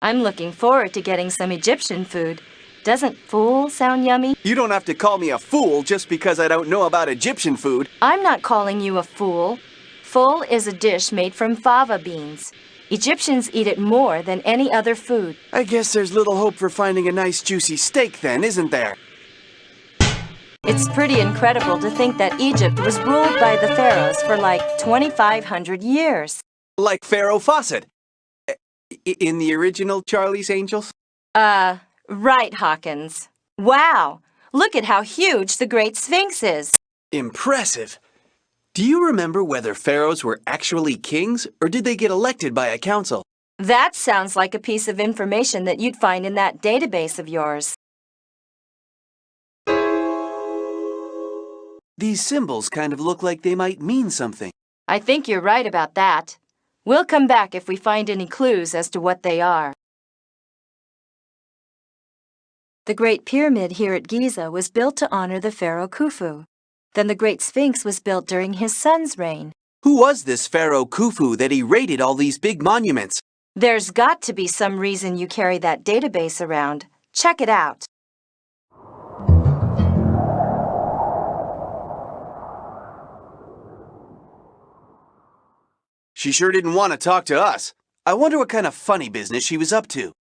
I'm looking forward to getting some Egyptian food. Doesn't fool sound yummy? You don't have to call me a fool just because I don't know about Egyptian food. I'm not calling you a fool. Ful is a dish made from fava beans. Egyptians eat it more than any other food. I guess there's little hope for finding a nice juicy steak then, isn't there? It's pretty incredible to think that Egypt was ruled by the pharaohs for like 2,500 years. Like Pharaoh Fawcett. In the original Charlie's Angels? Right, Hawkins. Wow! Look at how huge the Great Sphinx is. Impressive. Do you remember whether pharaohs were actually kings, or did they get elected by a council? That sounds like a piece of information that you'd find in that database of yours. These symbols kind of look like they might mean something. I think you're right about that. We'll come back if we find any clues as to what they are. The Great Pyramid here at Giza was built to honor the pharaoh Khufu. Then the Great Sphinx was built during his son's reign. Who was this Pharaoh Khufu that he raided all these big monuments? There's got to be some reason you carry that database around. Check it out. She sure didn't want to talk to us. I wonder what kind of funny business she was up to.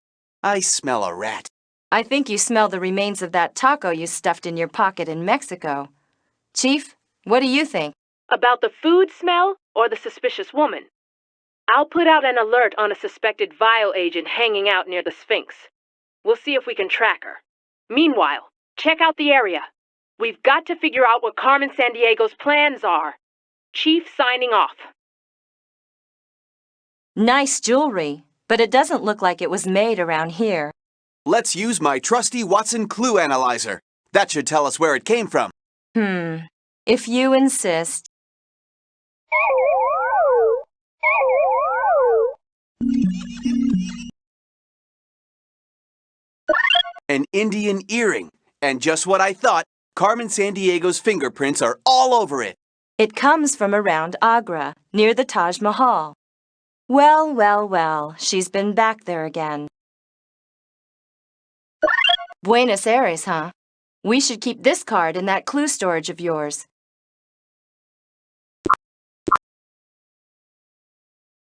I smell a rat. I think you smell the remains of that taco you stuffed in your pocket in Mexico. Chief, what do you think? About the food smell or the suspicious woman? I'll put out an alert on a suspected vial agent hanging out near the Sphinx. We'll see if we can track her. Meanwhile, check out the area. We've got to figure out what Carmen Sandiego's plans are. Chief signing off. Nice jewelry, but it doesn't look like it was made around here. Let's use my trusty Watson Clue Analyzer. That should tell us where it came from. If you insist. An Indian earring. And just what I thought, Carmen Sandiego's fingerprints are all over it. It comes from around Agra, near the Taj Mahal. Well, well, well, she's been back there again. Buenos Aires, huh? We should keep this card in that clue storage of yours.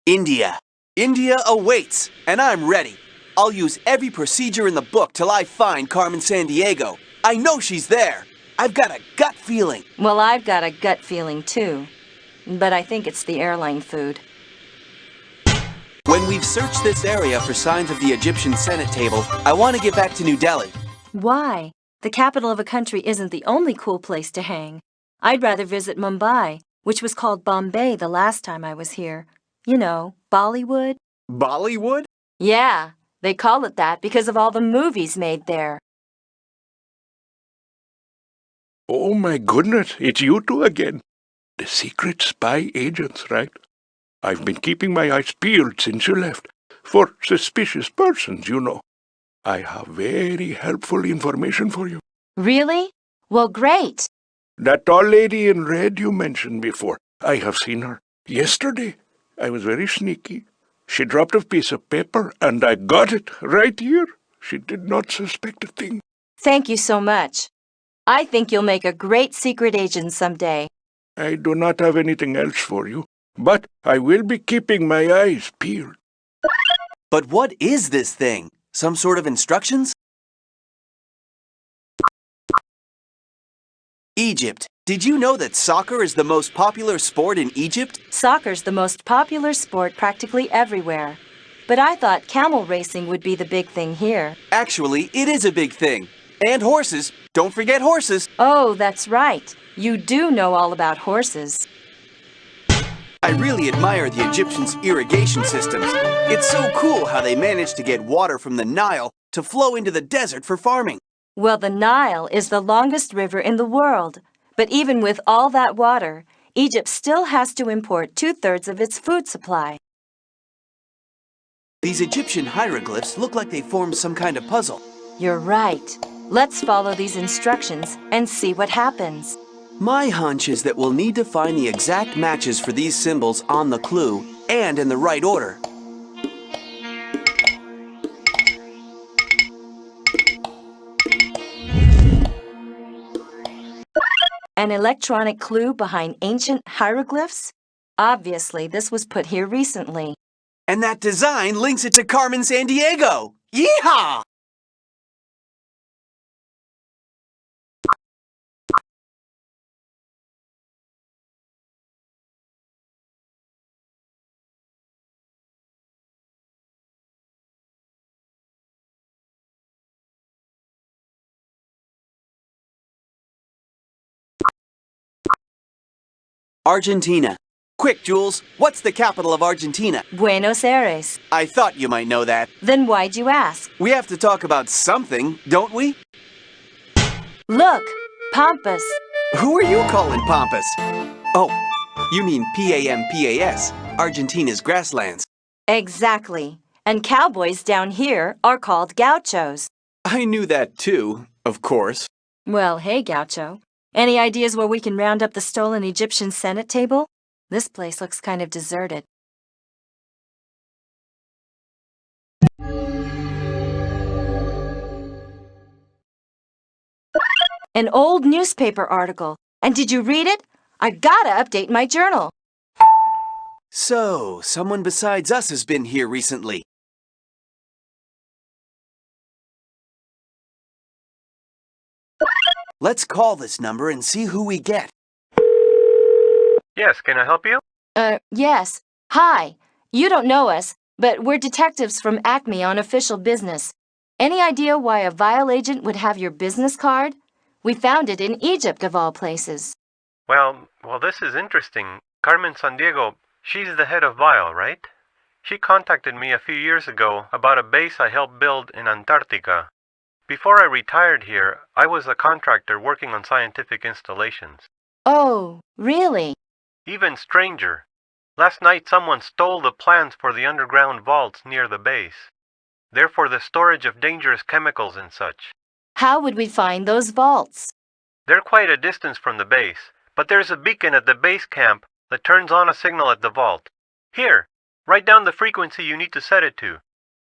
India. India awaits, and I'm ready. I'll use every procedure in the book till I find Carmen Sandiego. I know she's there. I've got a gut feeling. Well, I've got a gut feeling too. But I think it's the airline food. When we've searched this area for signs of the Egyptian Senet table, I want to get back to New Delhi. Why? The capital of a country isn't the only cool place to hang. I'd rather visit Mumbai, which was called Bombay the last time I was here. You know, Bollywood. Bollywood? Yeah, they call it that because of all the movies made there. Oh my goodness, it's you two again. The secret spy agents, right? I've been keeping my eyes peeled since you left. For suspicious persons, you know. I have very helpful information for you. Really? Well, great. That tall lady in red you mentioned before, I have seen her. Yesterday, I was very sneaky. She dropped a piece of paper, and I got it right here. She did not suspect a thing. Thank you so much. I think you'll make a great secret agent someday. I do not have anything else for you, but I will be keeping my eyes peeled. But what is this thing? Some sort of instructions? Egypt. Did you know that soccer is the most popular sport in Egypt? Soccer's the most popular sport practically everywhere. But I thought camel racing would be the big thing here. Actually, it is a big thing. And horses. Don't forget horses. Oh, that's right. You do know all about horses. I really admire the Egyptians' irrigation systems. It's so cool how they managed to get water from the Nile to flow into the desert for farming. Well, the Nile is the longest river in the world. But even with all that water, Egypt still has to import 2/3 of its food supply. These Egyptian hieroglyphs look like they formed some kind of puzzle. You're right. Let's follow these instructions and see what happens. My hunch is that we'll need to find the exact matches for these symbols on the clue and in the right order. An electronic clue behind ancient hieroglyphs? Obviously, this was put here recently. And that design links it to Carmen Sandiego! Yeehaw! Argentina. Quick, Jules, what's the capital of Argentina? Buenos Aires. I thought you might know that. Then why'd you ask? We have to talk about something, don't we? Look, Pampas. Who are you calling Pampas? Oh, you mean Pampas, Argentina's grasslands. Exactly. And cowboys down here are called gauchos. I knew that too, of course. Well, hey, gaucho. Any ideas where we can round up the stolen Egyptian Senet table? This place looks kind of deserted. An old newspaper article. And did you read it? I gotta update my journal. So, someone besides us has been here recently. Let's call this number and see who we get. Yes, can I help you? Yes. Hi. You don't know us, but we're detectives from ACME on official business. Any idea why a vial agent would have your business card? We found it in Egypt, of all places. Well, this is interesting. Carmen Sandiego, she's the head of Vile, right? She contacted me a few years ago about a base I helped build in Antarctica. Before I retired here, I was a contractor working on scientific installations. Oh, really? Even stranger. Last night someone stole the plans for the underground vaults near the base. They're for the storage of dangerous chemicals and such. How would we find those vaults? They're quite a distance from the base, but there's a beacon at the base camp that turns on a signal at the vault. Here, write down the frequency you need to set it to.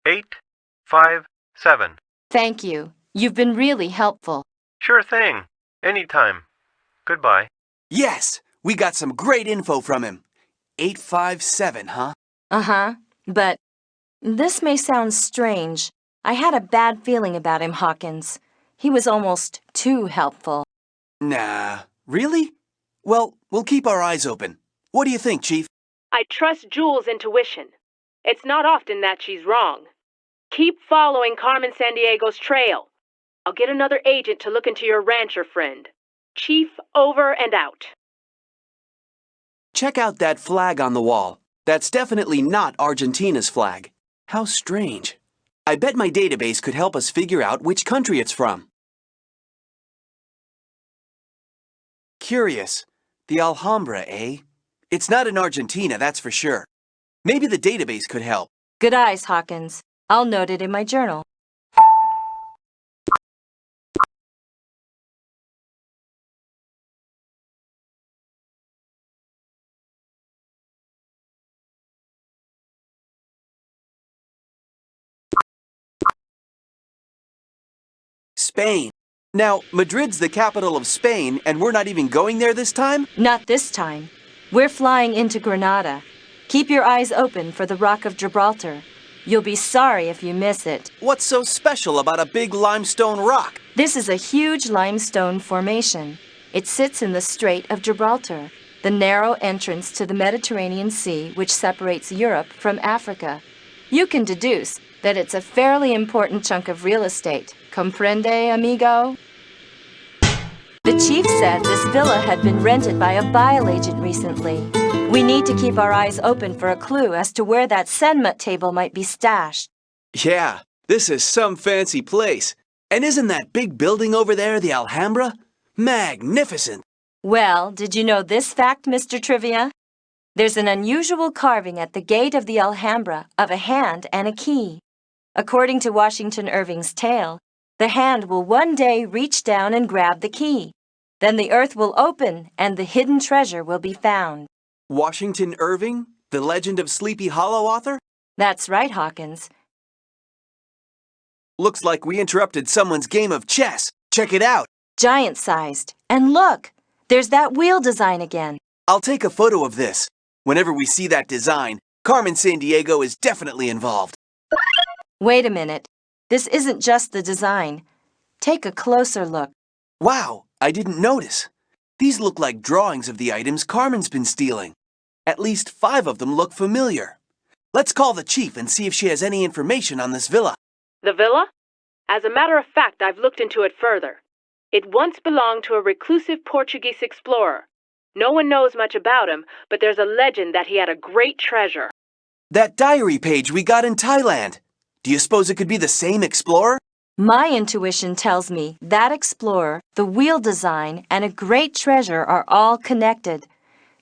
857. Thank you. You've been really helpful. Sure thing. Anytime. Goodbye. Yes, we got some great info from him. 857, huh? Uh-huh. But this may sound strange. I had a bad feeling about him, Hawkins. He was almost too helpful. Nah, really? Well, we'll keep our eyes open. What do you think, Chief? I trust Jules' intuition. It's not often that she's wrong. Keep following Carmen Sandiego's trail. I'll get another agent to look into your rancher friend. Chief, over and out. Check out that flag on the wall. That's definitely not Argentina's flag. How strange. I bet my database could help us figure out which country it's from. Curious. The Alhambra, eh? It's not in Argentina, that's for sure. Maybe the database could help. Good eyes, Hawkins. I'll note it in my journal. Spain. Now, Madrid's the capital of Spain, and we're not even going there this time? Not this time. We're flying into Granada. Keep your eyes open for the Rock of Gibraltar. You'll be sorry if you miss it. What's so special about a big limestone rock? This is a huge limestone formation. It sits in the Strait of Gibraltar, the narrow entrance to the Mediterranean Sea which separates Europe from Africa. You can deduce that it's a fairly important chunk of real estate. Comprende, amigo? The chief said this villa had been rented by a vial agent recently. We need to keep our eyes open for a clue as to where that Senet table might be stashed. Yeah, this is some fancy place. And isn't that big building over there the Alhambra? Magnificent! Well, did you know this fact, Mr. Trivia? There's an unusual carving at the gate of the Alhambra of a hand and a key. According to Washington Irving's tale, the hand will one day reach down and grab the key. Then the earth will open and the hidden treasure will be found. Washington Irving, the Legend of Sleepy Hollow author? That's right, Hawkins. Looks like we interrupted someone's game of chess. Check it out. Giant-sized. And look, There's that wheel design again. I'll take a photo of this. Whenever we see that design, Carmen Sandiego is definitely involved. Wait a minute. This isn't just the design. Take a closer look. Wow, I didn't notice. These look like drawings of the items Carmen's been stealing. At least 5 of them look familiar. Let's call the chief and see if she has any information on this villa. The villa? As a matter of fact, I've looked into it further. It once belonged to a reclusive Portuguese explorer. No one knows much about him, but there's a legend that he had a great treasure. That diary page we got in Thailand. Do you suppose it could be the same explorer? My intuition tells me that explorer, the wheel design, and a great treasure are all connected.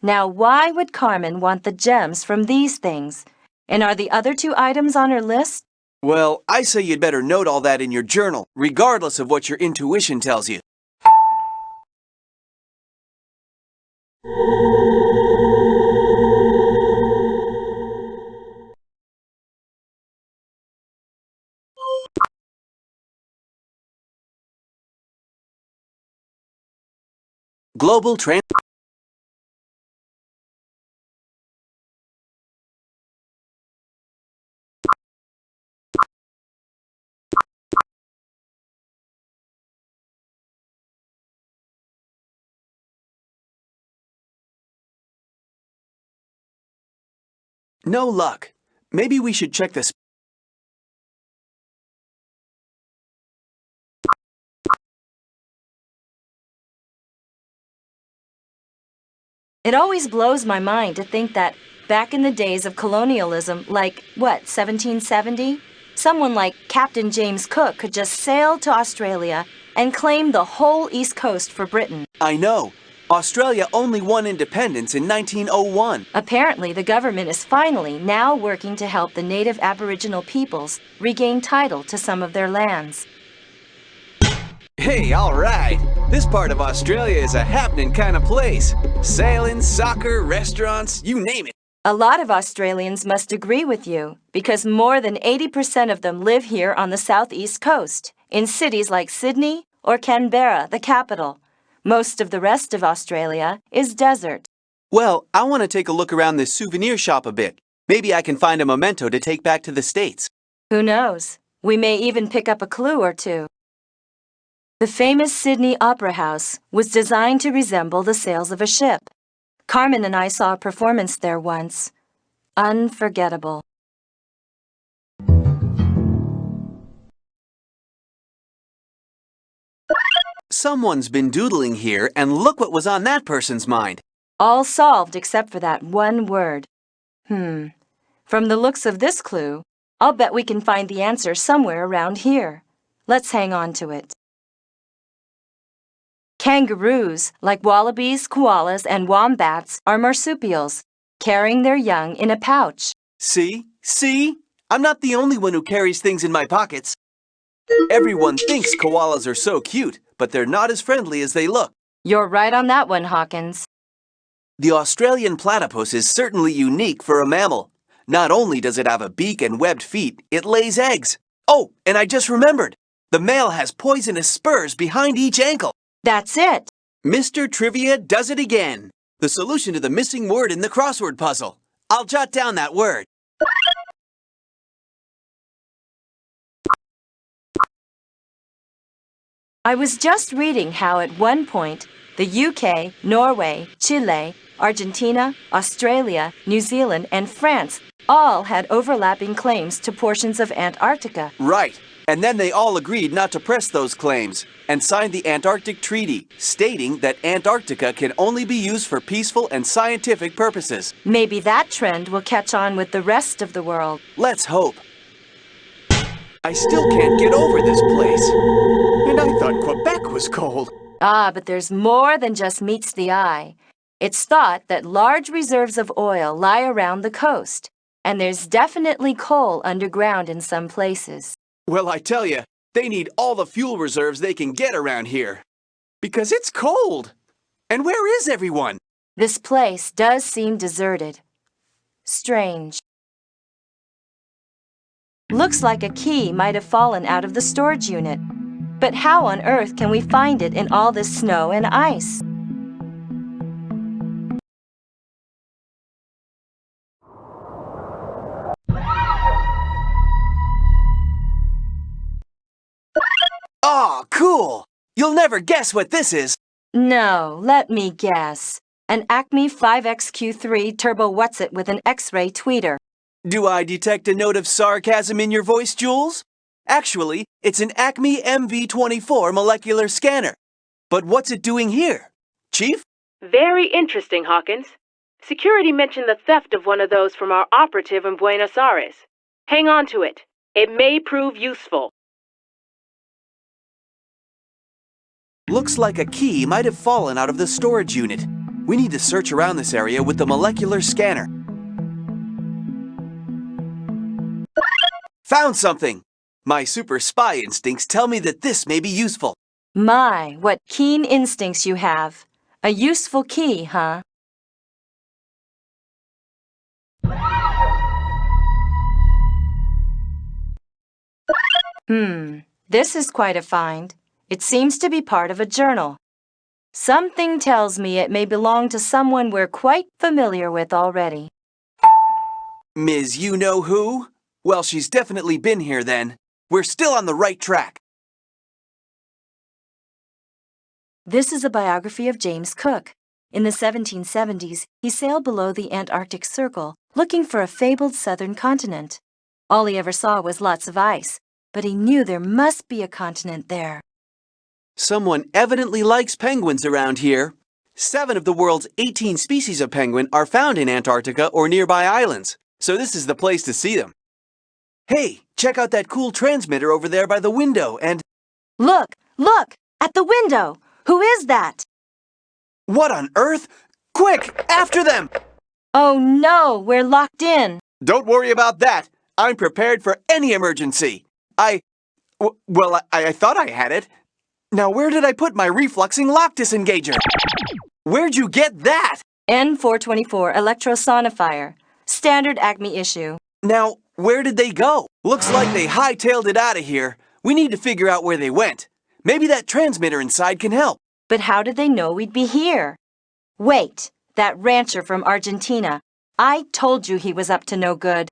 Now, why would Carmen want the gems from these things? And are the other 2 items on her list? Well, I say you'd better note all that in your journal, regardless of what your intuition tells you. Global trans... No luck. Maybe we should check this. It always blows my mind to think that back in the days of colonialism, like, 1770? Someone like Captain James Cook could just sail to Australia and claim the whole East Coast for Britain. I know. Australia only won independence in 1901. Apparently, the government is finally now working to help the native Aboriginal peoples regain title to some of their lands. Hey, all right. This part of Australia is a happening kind of place. Sailing, soccer, restaurants, you name it. A lot of Australians must agree with you, because more than 80% of them live here on the southeast coast, in cities like Sydney or Canberra, the capital. Most of the rest of Australia is desert. Well, I want to take a look around this souvenir shop a bit. Maybe I can find a memento to take back to the States. Who knows? We may even pick up a clue or 2. The famous Sydney Opera House was designed to resemble the sails of a ship. Carmen and I saw a performance there once. Unforgettable. Someone's been doodling here, and look what was on that person's mind. All solved except for that one word. From the looks of this clue, I'll bet we can find the answer somewhere around here. Let's hang on to it. Kangaroos, like wallabies, koalas, and wombats, are marsupials, carrying their young in a pouch. See? I'm not the only one who carries things in my pockets. Everyone thinks koalas are so cute, but they're not as friendly as they look. You're right on that one, Hawkins. The Australian platypus is certainly unique for a mammal. Not only does it have a beak and webbed feet, it lays eggs. Oh, and I just remembered. The male has poisonous spurs behind each ankle. That's it. Mr. Trivia does it again. The solution to the missing word in the crossword puzzle. I'll jot down that word. I was just reading how at one point, the UK, Norway, Chile, Argentina, Australia, New Zealand, and France all had overlapping claims to portions of Antarctica. Right. And then they all agreed not to press those claims and signed the Antarctic Treaty, stating that Antarctica can only be used for peaceful and scientific purposes. Maybe that trend will catch on with the rest of the world. Let's hope. I still can't get over this place. And I thought Quebec was cold. Ah, but there's more than just meets the eye. It's thought that large reserves of oil lie around the coast, and there's definitely coal underground in some places. Well, I tell you, they need all the fuel reserves they can get around here. Because it's cold. And where is everyone? This place does seem deserted. Strange. Looks like a key might have fallen out of the storage unit. But how on earth can we find it in all this snow and ice? Aw, cool! You'll never guess what this is. No, let me guess. An ACME 5XQ3 Turbo What's-It with an X-ray tweeter. Do I detect a note of sarcasm in your voice, Jules? Actually, it's an ACME MV24 molecular scanner. But what's it doing here? Chief? Very interesting, Hawkins. Security mentioned the theft of one of those from our operative in Buenos Aires. Hang on to it. It may prove useful. Looks like a key might have fallen out of the storage unit. We need to search around this area with the molecular scanner. Found something! My super spy instincts tell me that this may be useful. My, what keen instincts you have. A useful key, huh? This is quite a find. It seems to be part of a journal. Something tells me it may belong to someone we're quite familiar with already. Ms. You-Know-Who? Well, she's definitely been here then. We're still on the right track. This is a biography of James Cook. In the 1770s, he sailed below the Antarctic Circle, looking for a fabled southern continent. All he ever saw was lots of ice, but he knew there must be a continent there. Someone evidently likes penguins around here. 7 of the world's 18 species of penguin are found in Antarctica or nearby islands, so this is the place to see them. Hey, check out that cool transmitter over there by the window and... Look! Look! At the window! Who is that? What on earth? Quick, after them! Oh no, we're locked in. Don't worry about that. I'm prepared for any emergency. I thought I had it. Now where did I put my refluxing lock disengager? Where'd you get that? N424 electrosonifier. Standard ACME issue. Now, where did they go? Looks like they hightailed it out of here. We need to figure out where they went. Maybe that transmitter inside can help. But how did they know we'd be here? Wait, that rancher from Argentina. I told you he was up to no good.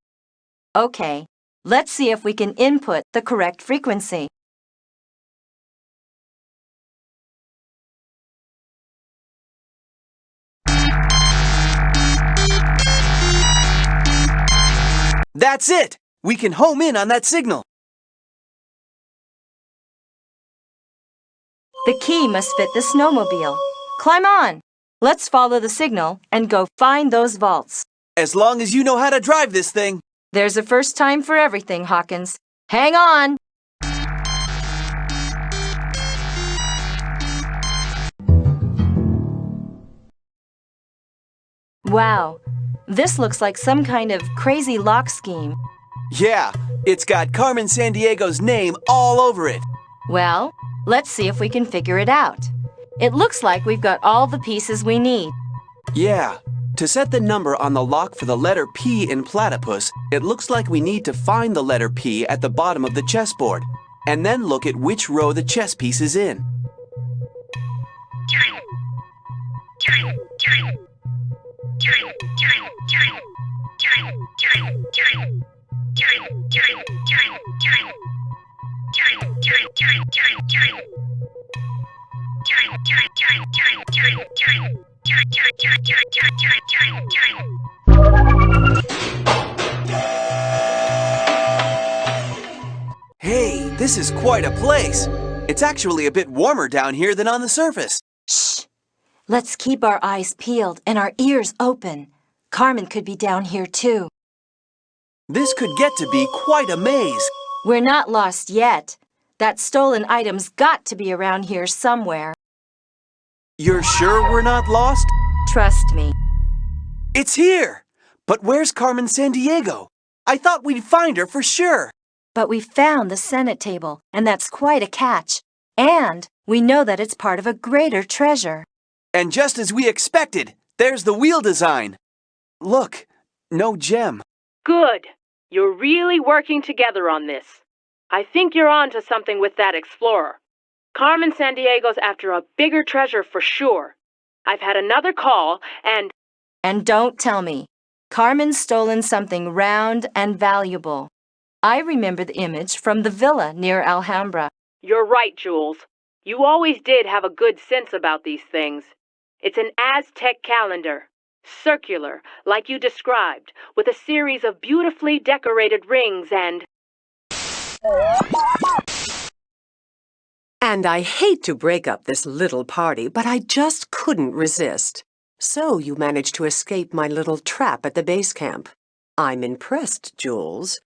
Okay, let's see if we can input the correct frequency. That's it! We can home in on that signal. The key must fit the snowmobile. Climb on! Let's follow the signal and go find those vaults. As long as you know how to drive this thing. There's a first time for everything, Hawkins. Hang on! Wow, this looks like some kind of crazy lock scheme. Yeah, it's got Carmen Sandiego's name all over it. Well, let's see if we can figure it out. It looks like we've got all the pieces we need. Yeah, to set the number on the lock for the letter P in platypus, it looks like we need to find the letter P at the bottom of the chessboard, and then look at which row the chess piece is in. Hey, this is quite a place. It's actually a bit warmer down here than on the surface. Shh! Let's keep our eyes peeled and our ears open. Carmen could be down here too. This could get to be quite a maze. We're not lost yet. That stolen item's got to be around here somewhere. You're sure we're not lost? Trust me. It's here! But where's Carmen Sandiego? I thought we'd find her for sure. But we found the Senet table, and that's quite a catch. And we know that it's part of a greater treasure. And just as we expected, there's the wheel design. Look, no gem. Good. You're really working together on this. I think you're on to something with that explorer. Carmen Sandiego's after a bigger treasure for sure. I've had another call and... And don't tell me. Carmen's stolen something round and valuable. I remember the image from the villa near Alhambra. You're right, Jules. You always did have a good sense about these things. It's an Aztec calendar. Circular, like you described, with a series of beautifully decorated rings and... And I hate to break up this little party, but I just couldn't resist. So you managed to escape my little trap at the base camp. I'm impressed, Jules.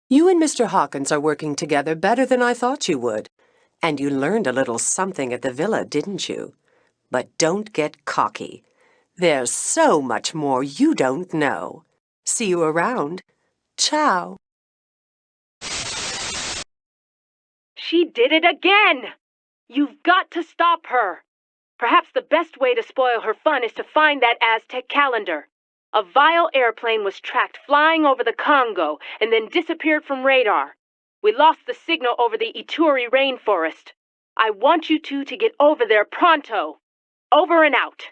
You and Mr. Hawkins are working together better than I thought you would. And you learned a little something at the villa, didn't you? But don't get cocky. There's so much more you don't know. See you around. Ciao. She did it again! You've got to stop her. Perhaps the best way to spoil her fun is to find that Aztec calendar. A vile airplane was tracked flying over the Congo and then disappeared from radar. We lost the signal over the Ituri rainforest. I want you two to get over there pronto. Over and out.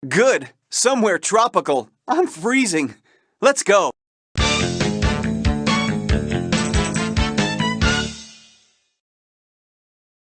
Good. Somewhere tropical. I'm freezing. Let's go.